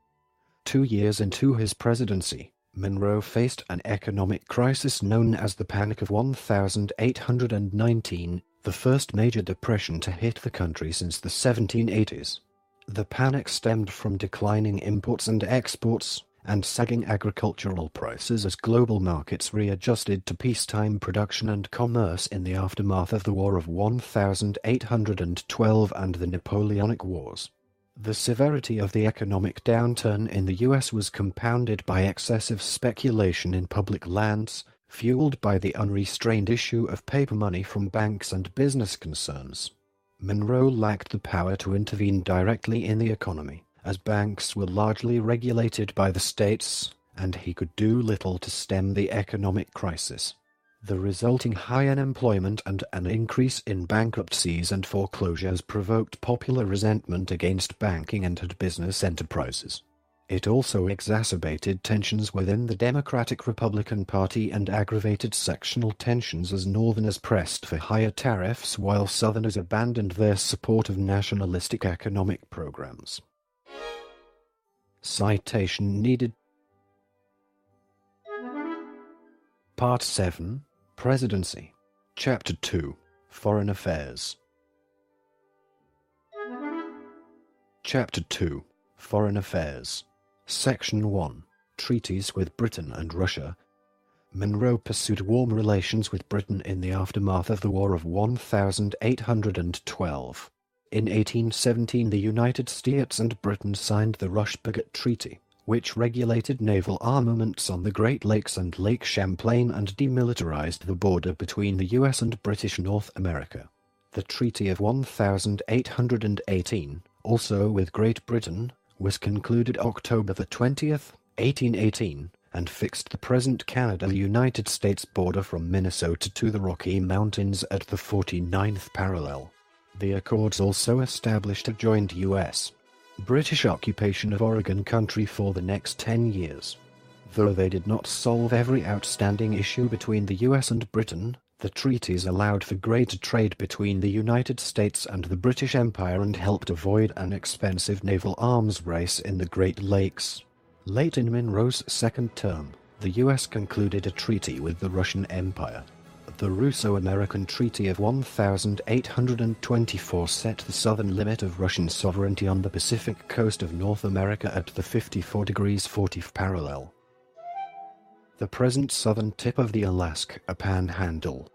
2 years into his presidency, Monroe faced an economic crisis known as the Panic of 1819, the first major depression to hit the country since the 1780s. The panic stemmed from declining imports and exports, and sagging agricultural prices as global markets readjusted to peacetime production and commerce in the aftermath of the War of 1812 and the Napoleonic Wars. The severity of the economic downturn in the U.S. was compounded by excessive speculation in public lands, fueled by the unrestrained issue of paper money from banks and business concerns. Monroe lacked the power to intervene directly in the economy, as banks were largely regulated by the states, and he could do little to stem the economic crisis. The resulting high unemployment and an increase in bankruptcies and foreclosures provoked popular resentment against banking and business enterprises. It also exacerbated tensions within the Democratic-Republican Party and aggravated sectional tensions as Northerners pressed for higher tariffs while Southerners abandoned their support of nationalistic economic programs. Citation needed. Part 7. Presidency. Chapter 2. Foreign Affairs. Chapter 2. Foreign Affairs. Section 1. Treaties with Britain and Russia. Monroe pursued warm relations with Britain in the aftermath of the War of 1812. In 1817 the United States and Britain signed the Rushbagott Treaty, which regulated naval armaments on the Great Lakes and Lake Champlain and demilitarized the border between the U.S. and British North America. The Treaty of 1818, also with Great Britain, was concluded October 20th, 1818, and fixed the present Canada-United States border from Minnesota to the Rocky Mountains at the 49th parallel. The accords also established a joint U.S. British occupation of Oregon Country for the next 10 years. Though they did not solve every outstanding issue between the U.S. and Britain, the treaties allowed for greater trade between the United States and the British Empire and helped avoid an expensive naval arms race in the Great Lakes. Late in Monroe's second term, the U.S. concluded a treaty with the Russian Empire. The Russo-American Treaty of 1824 set the southern limit of Russian sovereignty on the Pacific coast of North America at the 54 degrees 40th parallel, the present southern tip of the Alaska Panhandle.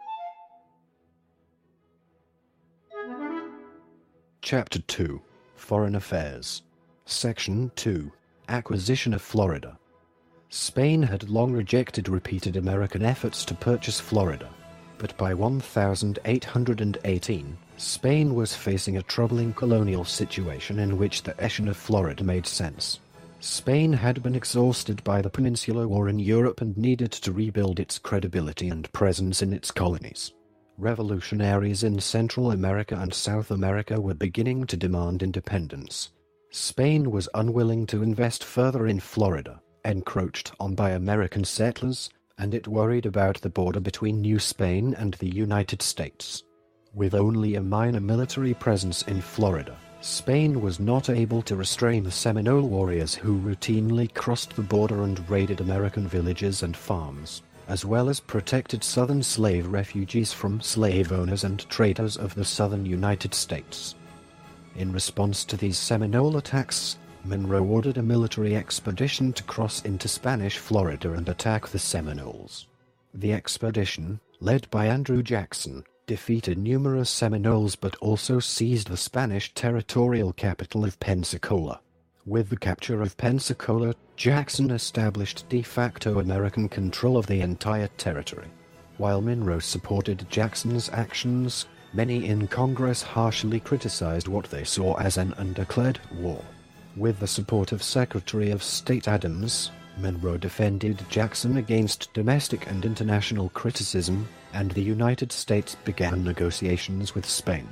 Chapter 2. Foreign Affairs. Section 2. Acquisition of Florida. Spain had long rejected repeated American efforts to purchase Florida, but by 1818, Spain was facing a troubling colonial situation in which the cession of Florida made sense. Spain had been exhausted by the Peninsular War in Europe and needed to rebuild its credibility and presence in its colonies. Revolutionaries in Central America and South America were beginning to demand independence. Spain was unwilling to invest further in Florida, encroached on by American settlers, and it worried about the border between New Spain and the United States. With only a minor military presence in Florida, Spain was not able to restrain the Seminole warriors who routinely crossed the border and raided American villages and farms, as well as protected Southern slave refugees from slave owners and traders of the Southern United States. In response to these Seminole attacks, Monroe ordered a military expedition to cross into Spanish Florida and attack the Seminoles. The expedition, led by Andrew Jackson, defeated numerous Seminoles but also seized the Spanish territorial capital of Pensacola. With the capture of Pensacola, Jackson established de facto American control of the entire territory. While Monroe supported Jackson's actions, many in Congress harshly criticized what they saw as an undeclared war. With the support of Secretary of State Adams, Monroe defended Jackson against domestic and international criticism, and the United States began negotiations with Spain.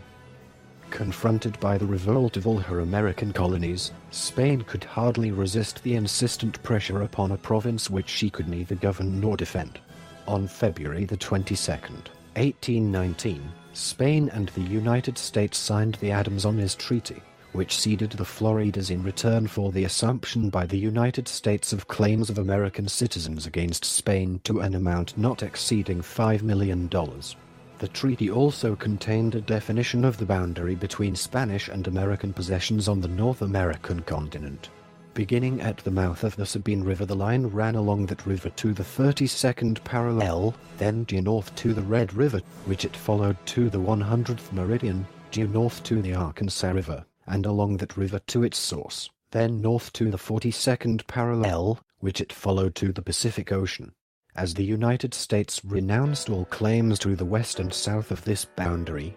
Confronted by the revolt of all her American colonies, Spain could hardly resist the insistent pressure upon a province which she could neither govern nor defend. On February the 22nd, 1819, Spain and the United States signed the Adams-Onís Treaty, which ceded the Floridas in return for the assumption by the United States of claims of American citizens against Spain to an amount not exceeding $5 million. The treaty also contained a definition of the boundary between Spanish and American possessions on the North American continent. Beginning at the mouth of the Sabine River, the line ran along that river to the 32nd parallel, then due north to the Red River, which it followed to the 100th meridian, due north to the Arkansas River, and along that river to its source, then north to the 42nd parallel, which it followed to the Pacific Ocean. As the United States renounced all claims to the west and south of this boundary,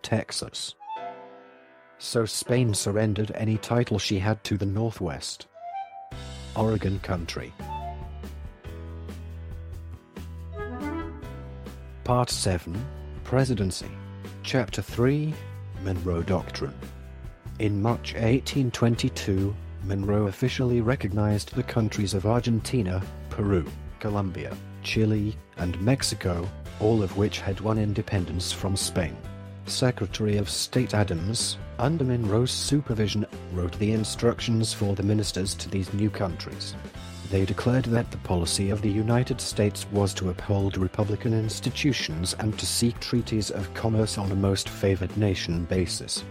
Texas. So Spain surrendered any title she had to the northwest. Oregon Country. Part 7, Presidency. Chapter 3, Monroe Doctrine. In March 1822, Monroe officially recognized the countries of Argentina, Peru, Colombia, Chile, and Mexico, all of which had won independence from Spain. Secretary of State Adams, under Monroe's supervision, wrote the instructions for the ministers to these new countries. They declared that the policy of the United States was to uphold republican institutions and to seek treaties of commerce on a most favored nation basis.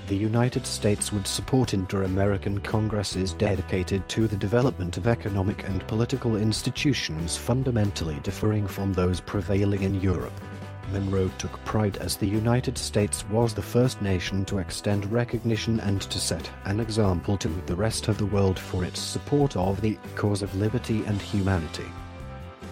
The United States would support inter-American congresses dedicated to the development of economic and political institutions fundamentally differing from those prevailing in Europe. Monroe took pride as the United States was the first nation to extend recognition and to set an example to the rest of the world for its support of the cause of liberty and humanity.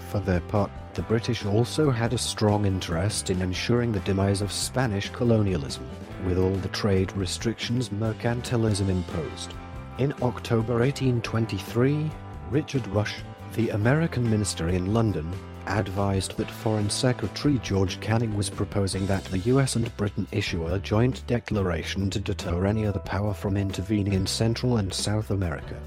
For their part, the British also had a strong interest in ensuring the demise of Spanish colonialism, with all the trade restrictions mercantilism imposed. In October 1823, Richard Rush, the American minister in London, advised that Foreign Secretary George Canning was proposing that the US and Britain issue a joint declaration to deter any other power from intervening in Central and South America.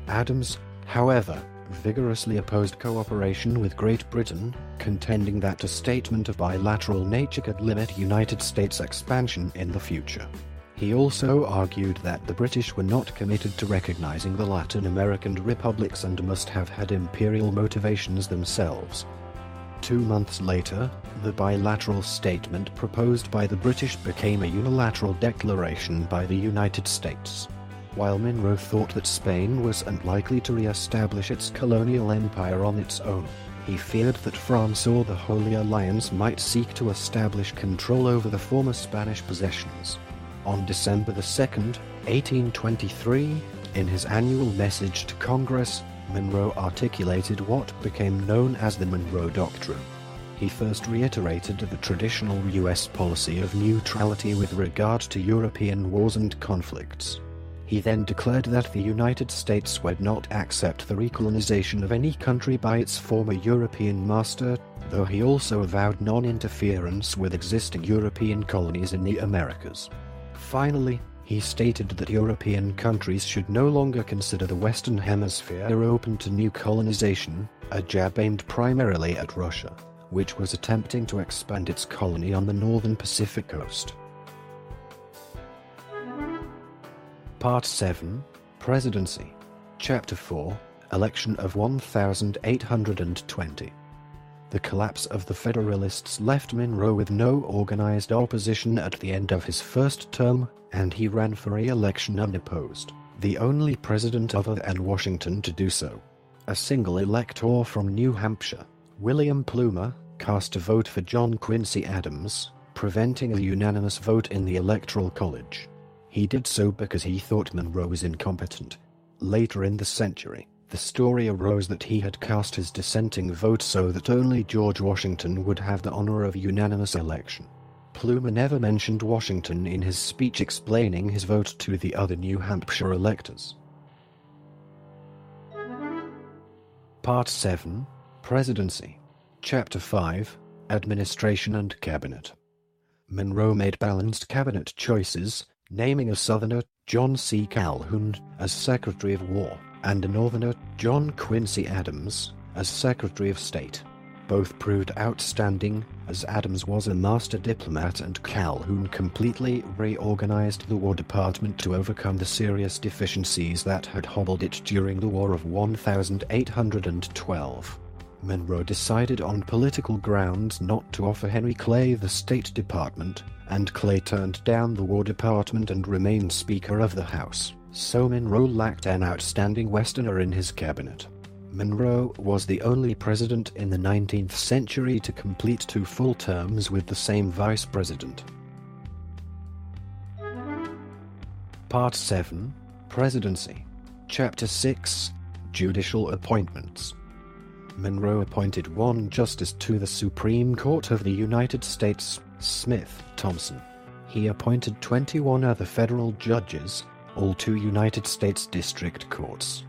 Adams, however, vigorously opposed cooperation with Great Britain, contending that a statement of bilateral nature could limit United States expansion in the future. He also argued that the British were not committed to recognizing the Latin American republics and must have had imperial motivations themselves. 2 months later, the bilateral statement proposed by the British became a unilateral declaration by the United States. While Monroe thought that Spain was unlikely to re-establish its colonial empire on its own, he feared that France or the Holy Alliance might seek to establish control over the former Spanish possessions. On December 2, 1823, in his annual message to Congress, Monroe articulated what became known as the Monroe Doctrine. He first reiterated the traditional U.S. policy of neutrality with regard to European wars and conflicts. He then declared that the United States would not accept the recolonization of any country by its former European master, though he also avowed non-interference with existing European colonies in the Americas. Finally, he stated that European countries should no longer consider the Western Hemisphere open to new colonization, a jab aimed primarily at Russia, which was attempting to expand its colony on the northern Pacific coast. Part 7, Presidency. Chapter 4, Election of 1820. The collapse of the Federalists left Monroe with no organized opposition at the end of his first term, and he ran for re-election unopposed, the only president other than Washington to do so. A single elector from New Hampshire, William Plumer, cast a vote for John Quincy Adams, preventing a unanimous vote in the Electoral College. He did so because he thought Monroe was incompetent. Later in the century, the story arose that he had cast his dissenting vote so that only George Washington would have the honor of a unanimous election. Plumer never mentioned Washington in his speech explaining his vote to the other New Hampshire electors. Part 7, Presidency. Chapter 5, Administration and Cabinet. Monroe made balanced cabinet choices, naming a Southerner, John C. Calhoun, as Secretary of War, and a Northerner, John Quincy Adams, as Secretary of State. Both proved outstanding, as Adams was a master diplomat and Calhoun completely reorganized the War Department to overcome the serious deficiencies that had hobbled it during the War of 1812. Monroe decided on political grounds not to offer Henry Clay the State Department, and Clay turned down the War Department and remained Speaker of the House, so Monroe lacked an outstanding Westerner in his cabinet. Monroe was the only president in the 19th century to complete 2 full terms with the same vice president. Part 7, Presidency. Chapter 6, Judicial Appointments. Monroe appointed 1 justice to the Supreme Court of the United States, Smith Thompson. He appointed 21 other federal judges, all to United States District Courts.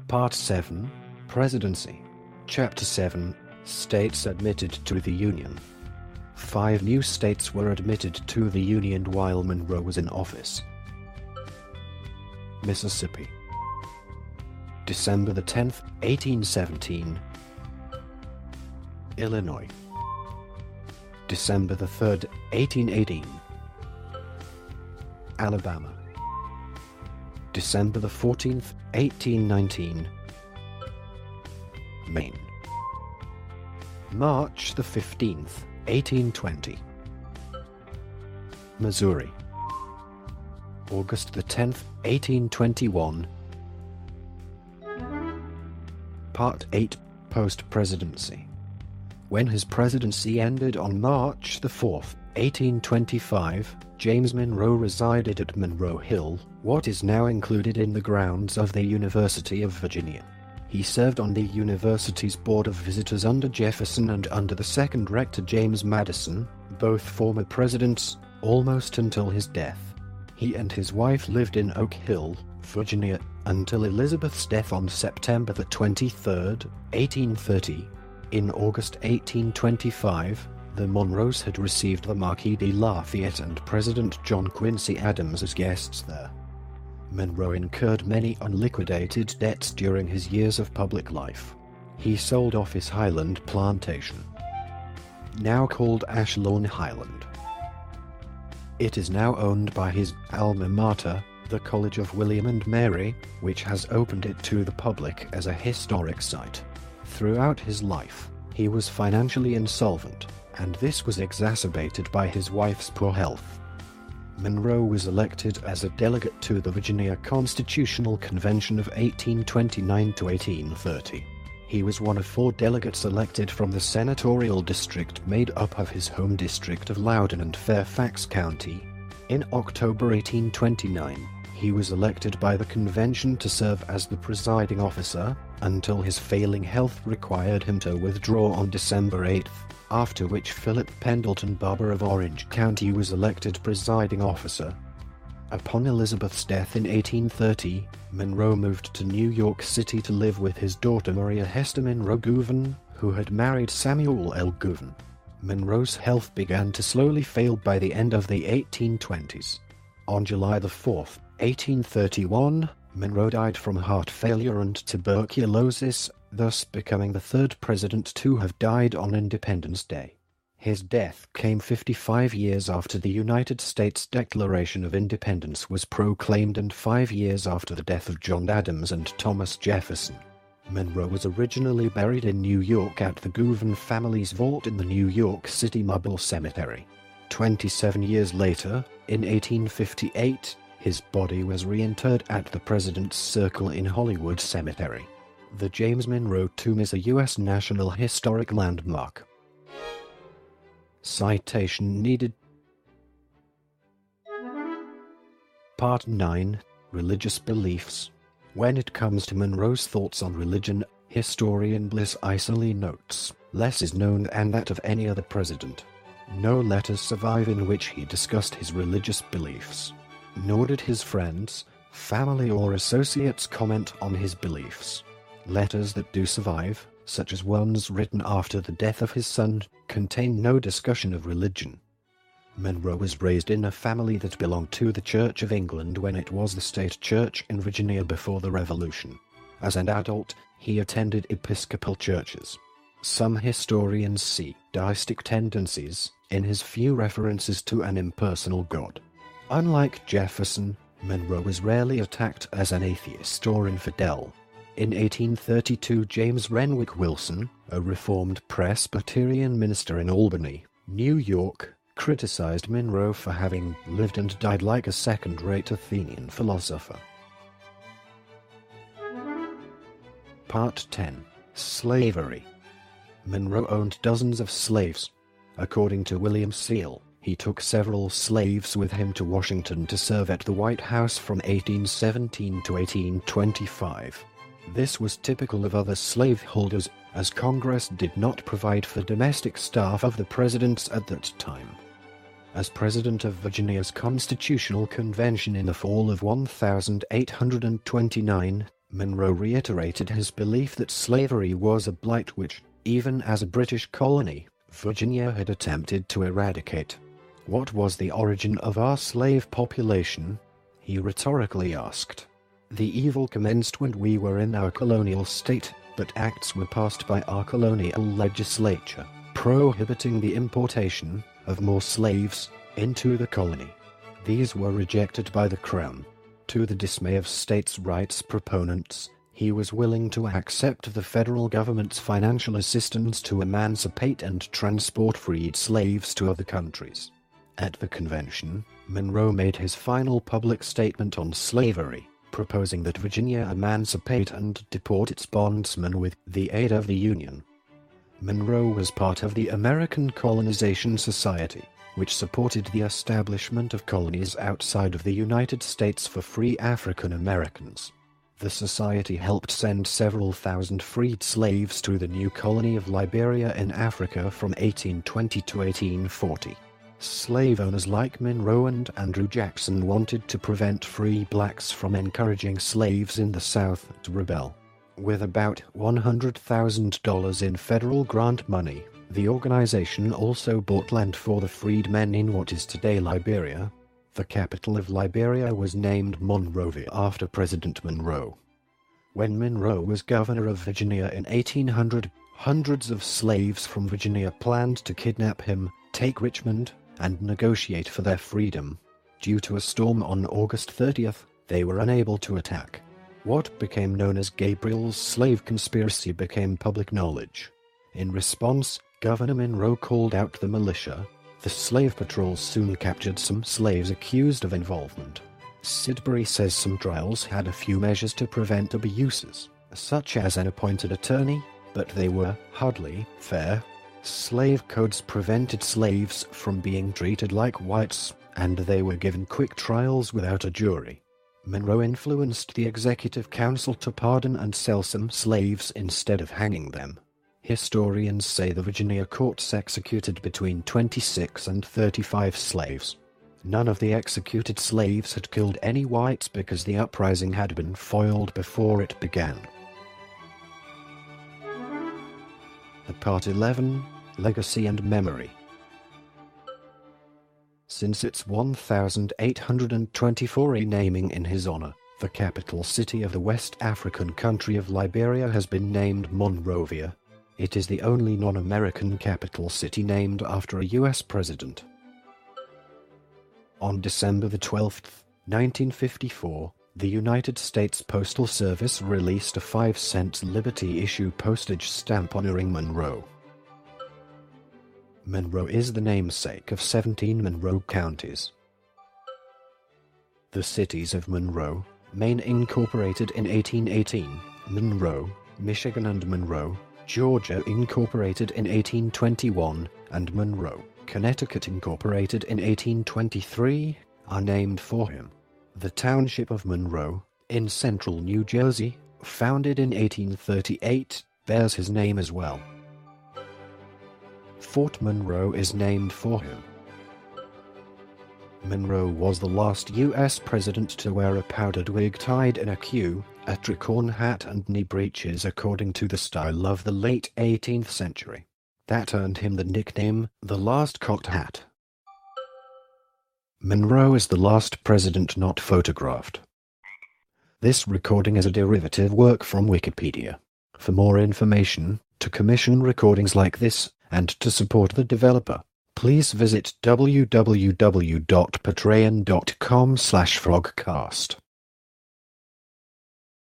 Part 7, Presidency. Chapter 7, States admitted to the Union. 5 new states were admitted to the Union while Monroe was in office. Mississippi. December 10, 1817. Illinois. December 3, 1818. Alabama. December 14, 1819. Maine. March 15, 1820. Missouri. August 10, 1821. Part 8, Post-Presidency. When his presidency ended on March 4, 1825, James Monroe resided at Monroe Hill, what is now included in the grounds of the University of Virginia. He served on the university's Board of Visitors under Jefferson and under the second rector James Madison, both former presidents, almost until his death. He and his wife lived in Oak Hill, Virginia, until Elizabeth's death on September 23, 1830. In August 1825, the Monroes had received the Marquis de Lafayette and President John Quincy Adams as guests there. Monroe incurred many unliquidated debts during his years of public life. He sold off his Highland plantation, now called Ashlawn Highland. It is now owned by his alma mater, the College of William and Mary, which has opened it to the public as a historic site. Throughout his life, he was financially insolvent, and this was exacerbated by his wife's poor health. Monroe was elected as a delegate to the Virginia Constitutional Convention of 1829 to 1830. He was one of 4 delegates elected from the senatorial district made up of his home district of Loudoun and Fairfax County. In October 1829, he was elected by the convention to serve as the presiding officer, until his failing health required him to withdraw on December 8, after which Philip Pendleton Barber of Orange County was elected presiding officer. Upon Elizabeth's death in 1830, Monroe moved to New York City to live with his daughter Maria Hester Monroe Gouvin, who had married Samuel L. Gouvin. Monroe's health began to slowly fail by the end of the 1820s. On July 4, 1831, Monroe died from heart failure and tuberculosis, thus becoming the third president to have died on Independence Day. His death came 55 years after the United States Declaration of Independence was proclaimed and 5 years after the death of John Adams and Thomas Jefferson. Monroe was originally buried in New York at the Gouvin family's vault in the New York City Mobile Cemetery. 27 years later, in 1858, his body was reinterred at the President's Circle in Hollywood Cemetery. The James Monroe Tomb is a U.S. National Historic Landmark. Citation needed. Part 9. Religious Beliefs. When it comes to Monroe's thoughts on religion, historian Bliss Iserly notes, less is known than that of any other president. No letters survive in which he discussed his religious beliefs. Nor did his friends, family or associates comment on his beliefs. Letters that do survive, such as ones written after the death of his son, contain no discussion of religion. Monroe was raised in a family that belonged to the Church of England when it was the state church in Virginia before the Revolution. As an adult, he attended Episcopal churches. Some historians see deistic tendencies in his few references to an impersonal God. Unlike Jefferson, Monroe was rarely attacked as an atheist or infidel. In 1832, James Renwick Wilson, a Reformed Presbyterian minister in Albany, New York, criticized Monroe for having lived and died like a second-rate Athenian philosopher. Part 10. Slavery. Monroe owned dozens of slaves. According to William Seal, he took several slaves with him to Washington to serve at the White House from 1817 to 1825. This was typical of other slaveholders, as Congress did not provide for domestic staff of the presidents at that time. As president of Virginia's Constitutional Convention in the fall of 1829, Monroe reiterated his belief that slavery was a blight which, even as a British colony, Virginia had attempted to eradicate. What was the origin of our slave population? He rhetorically asked. The evil commenced when we were in our colonial state, but acts were passed by our colonial legislature, prohibiting the importation of more slaves into the colony. These were rejected by the Crown. To the dismay of states' rights proponents, he was willing to accept the federal government's financial assistance to emancipate and transport freed slaves to other countries. At the convention, Monroe made his final public statement on slavery, proposing that Virginia emancipate and deport its bondsmen with the aid of the Union. Monroe was part of the American Colonization Society, which supported the establishment of colonies outside of the United States for free African Americans. The society helped send several thousand freed slaves to the new colony of Liberia in Africa from 1820 to 1840. Slave owners like Monroe and Andrew Jackson wanted to prevent free blacks from encouraging slaves in the South to rebel. With about $100,000 in federal grant money, the organization also bought land for the freedmen in what is today Liberia. The capital of Liberia was named Monrovia after President Monroe. When Monroe was governor of Virginia in 1800, hundreds of slaves from Virginia planned to kidnap him, take Richmond, and negotiate for their freedom. Due to a storm on August 30th, they were unable to attack. What became known as Gabriel's slave conspiracy became public knowledge. In response, Governor Monroe called out the militia. The slave patrols soon captured some slaves accused of involvement. Sidbury says some trials had a few measures to prevent abuses, such as an appointed attorney, but they were hardly fair. Slave codes prevented slaves from being treated like whites, and they were given quick trials without a jury. Monroe influenced the Executive Council to pardon and sell some slaves instead of hanging them. Historians say the Virginia courts executed between 26 and 35 slaves. None of the executed slaves had killed any whites because the uprising had been foiled before it began. Part 11, Legacy and Memory. Since its 1824 renaming in his honor, the capital city of the West African country of Liberia has been named Monrovia. It is the only non-American capital city named after a U.S. president. On December 12, 1954, the United States Postal Service released a 5-cent Liberty issue postage stamp honoring Monroe. Monroe is the namesake of 17 Monroe counties. The cities of Monroe, Maine incorporated in 1818, Monroe, Michigan and Monroe, Georgia incorporated in 1821, and Monroe, Connecticut incorporated in 1823, are named for him. The township of Monroe, in central New Jersey, founded in 1838, bears his name as well. Fort Monroe is named for him. Monroe was the last U.S. president to wear a powdered wig tied in a queue, a tricorn hat and knee breeches according to the style of the late 18th century. That earned him the nickname, the Last Cocked Hat. Monroe is the last president not photographed. This recording is a derivative work from Wikipedia. For more information, to commission recordings like this, and to support the developer, please visit www.patreon.com/frogcast.